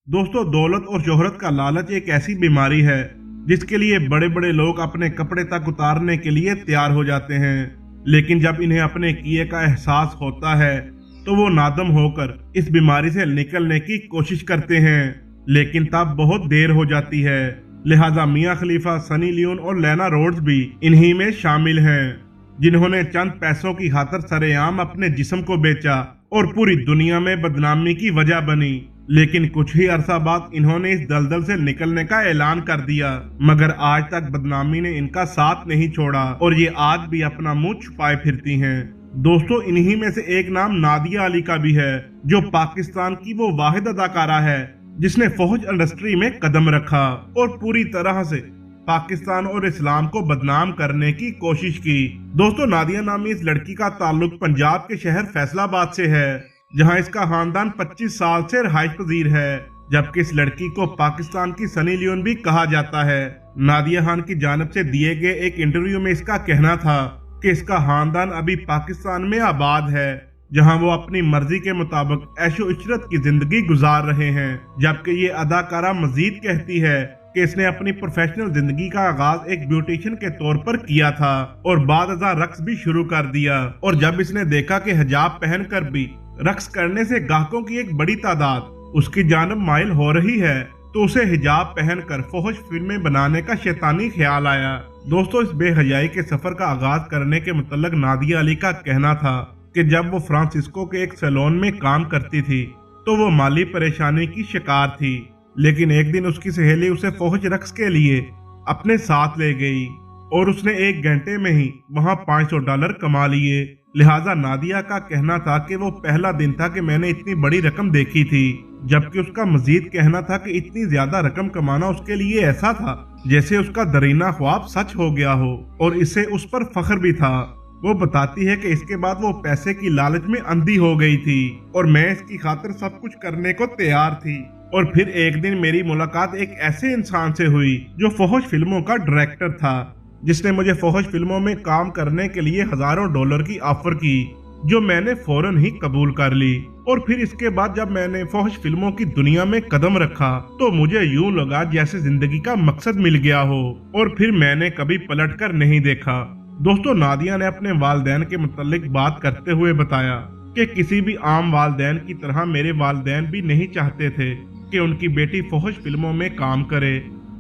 दोस्तों, दौलत और शोहरत का लालच एक ऐसी बीमारी है जिसके लिए बड़े बड़े लोग अपने कपड़े तक उतारने के लिए तैयार हो जाते हैं, लेकिन जब इन्हें अपने किए का एहसास होता है तो वो नादम होकर इस बीमारी से निकलने की कोशिश करते हैं, लेकिन तब बहुत देर हो जाती है। लिहाजा मियां खलीफा, सनी लियोन और लेना रोड्स भी इन्हीं में शामिल हैं, जिन्होंने चंद पैसों की खातिर सरेआम अपने जिस्म को बेचा और पूरी दुनिया में बदनामी की वजह बनी। लेकिन कुछ ही अरसा बाद इन्होंने इस दलदल से निकलने का ऐलान कर दिया, मगर आज तक बदनामी ने इनका साथ नहीं छोड़ा और ये आज भी अपना मुंह छुपाए फिरती हैं। दोस्तों, इन्हीं में से एक नाम नादिया अली का भी है, जो पाकिस्तान की वो वाहिद अदाकारा है जिसने फौज इंडस्ट्री में कदम रखा और पूरी तरह से पाकिस्तान और इस्लाम को बदनाम करने की कोशिश की। दोस्तों, नादिया नामी इस लड़की का ताल्लुक पंजाब के शहर फैसलाबाद से है, जहां इसका खानदान 25 साल से रहायश पजीर है, जबकि इस लड़की को पाकिस्तान की सनी लियोन भी कहा जाता है। नादिया खान की जानिब से दिए गए एक इंटरव्यू में इसका कहना था कि इसका खानदान अभी पाकिस्तान में आबाद है, जहां वो अपनी मर्जी के मुताबिक ऐशो इशरत की जिंदगी गुजार रहे हैं। जबकि ये अदाकारा मजीद कहती है कि इसने अपनी प्रोफेशनल जिंदगी का आगाज एक ब्यूटिशियन के तौर पर किया था और बाद अज़ा रक्स भी शुरू कर दिया, और जब इसने देखा कि हिजाब पहनकर भी रक्स करने से ग्राहकों की एक बड़ी तादाद उसकी जानिब माइल हो रही है, तो उसे हिजाब पहनकर फौज फिल्में बनाने का शैतानी ख्याल आया। दोस्तों, इस बेहयाई के सफर का आगाज करने के मुतल्लिक नादिया अली का कहना था कि जब वो फ्रांसिस्को के एक सैलून में काम करती थी तो वो माली परेशानी की शिकार थी, लेकिन एक दिन उसकी सहेली उसे फौज रक्स के लिए अपने साथ ले गई और उसने 1 घंटे में ही वहां $500 कमा लिए। लिहाजा नादिया का कहना था कि वो पहला दिन था कि मैंने इतनी बड़ी रकम देखी थी, जबकि उसका मजीद कहना था कि इतनी ज्यादा रकम कमाना उसके लिए ऐसा था जैसे उसका दरीना ख्वाब सच हो गया हो, और इसे उस पर फख्र भी था। वो बताती है कि इसके बाद वो पैसे की लालच में अंधी हो गई थी और मैं इसकी खातिर सब कुछ करने को तैयार थी। और फिर एक दिन मेरी मुलाकात एक ऐसे इंसान से हुई जो फौज फिल्मों का डायरेक्टर था, जिसने मुझे फौज फिल्मों में काम करने के लिए हजारों डॉलर की ऑफर की, जो मैंने फौरन ही कबूल कर ली। और फिर इसके बाद जब मैंने फौज फिल्मों की दुनिया में कदम रखा तो मुझे यूं लगा जैसे जिंदगी का मकसद मिल गया हो, और फिर मैंने कभी पलट कर नहीं देखा। दोस्तों, नादिया ने अपने वालिदैन के मुतालिक बात करते हुए बताया कि किसी भी आम वालिदैन की तरह मेरे वालिदैन भी नहीं चाहते थे कि उनकी बेटी फौज फिल्मों में काम करे,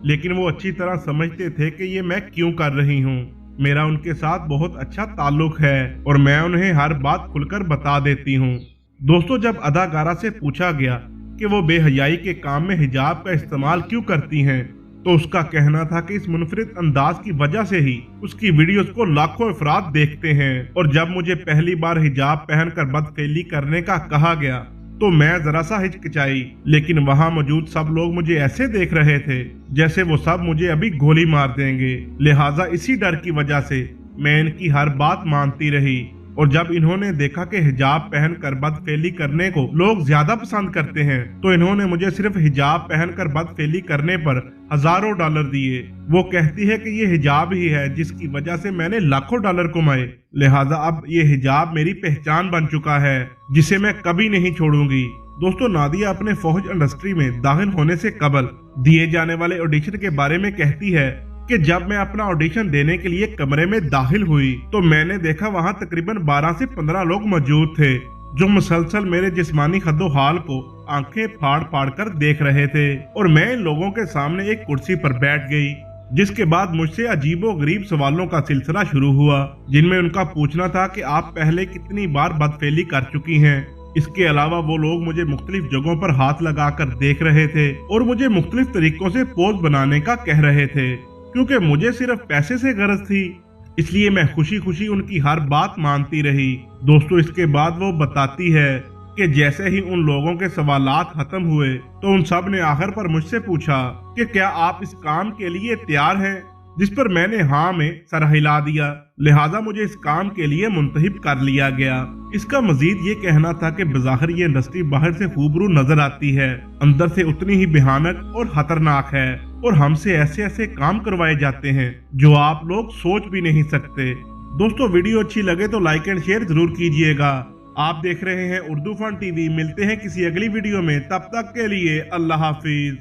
लेकिन वो अच्छी तरह समझते थे कि ये मैं क्यों कर रही हूँ। मेरा उनके साथ बहुत अच्छा ताल्लुक है और मैं उन्हें हर बात खुलकर बता देती हूँ। दोस्तों, जब अदाकारा से पूछा गया कि वो बेहयाई के काम में हिजाब का इस्तेमाल क्यों करती हैं, तो उसका कहना था कि इस मुनफरिद अंदाज की वजह से ही उसकी वीडियोस को लाखों अफराद देखते हैं, और जब मुझे पहली बार हिजाब पहनकर बदफेली करने का कहा गया तो मैं जरा सा हिचकिचाई, लेकिन वहां मौजूद सब लोग मुझे ऐसे देख रहे थे जैसे वो सब मुझे अभी गोली मार देंगे। लिहाजा इसी डर की वजह से मैं इनकी हर बात मानती रही, और जब इन्होंने देखा कि हिजाब पहनकर बदफेली करने को लोग ज्यादा पसंद करते हैं तो इन्होंने मुझे सिर्फ हिजाब पहनकर बदफेली करने पर हजारों डॉलर दिए। वो कहती है कि ये हिजाब ही है जिसकी वजह से मैंने लाखों डॉलर कमाए। लिहाजा अब ये हिजाब मेरी पहचान बन चुका है जिसे मैं कभी नहीं छोड़ूंगी। दोस्तों, नादिया अपने फौज इंडस्ट्री में दाखिल होने से कबल दिए जाने वाले ऑडिशन के बारे में कहती है कि जब मैं अपना ऑडिशन देने के लिए कमरे में दाखिल हुई तो मैंने देखा वहां तकरीबन 12 से 15 लोग मौजूद थे, जो मुसलसल मेरे जिस्मानी खद्दो-हाल को आंखें फाड़ फाड़ कर देख रहे थे, और मैं इन लोगों के सामने एक कुर्सी पर बैठ गई, जिसके बाद मुझसे अजीबो गरीब सवालों का सिलसिला शुरू हुआ, जिनमें उनका पूछना था कि आप पहले कितनी बार बदफेली कर चुकी हैं। इसके अलावा वो लोग मुझे मुख्तलिफ जगहों पर हाथ लगाकर देख रहे थे और मुझे मुख्तलिफ तरीकों से पोज बनाने का कह रहे थे, क्योंकि मुझे सिर्फ पैसे से गरज थी, इसलिए मैं खुशी खुशी उनकी हर बात मानती रही। दोस्तों, इसके बाद वो बताती है कि जैसे ही उन लोगों के सवालात खत्म हुए तो उन सब ने आखिर पर मुझसे पूछा कि क्या आप इस काम के लिए तैयार हैं, जिस पर मैंने हाँ में सर हिला दिया। लिहाजा मुझे इस काम के लिए मुंतखब कर लिया गया। इसका मजीद ये कहना था कि बज़ाहिर ये इंडस्ट्री बाहर से खूबरू नजर आती है, अंदर से उतनी ही भयानक और खतरनाक है, और हमसे ऐसे ऐसे काम करवाए जाते हैं जो आप लोग सोच भी नहीं सकते। दोस्तों, वीडियो अच्छी लगे तो लाइक एंड शेयर जरूर कीजिएगा। आप देख रहे हैं उर्दू फन टीवी। मिलते हैं किसी अगली वीडियो में, तब तक के लिए अल्लाह हाफिज।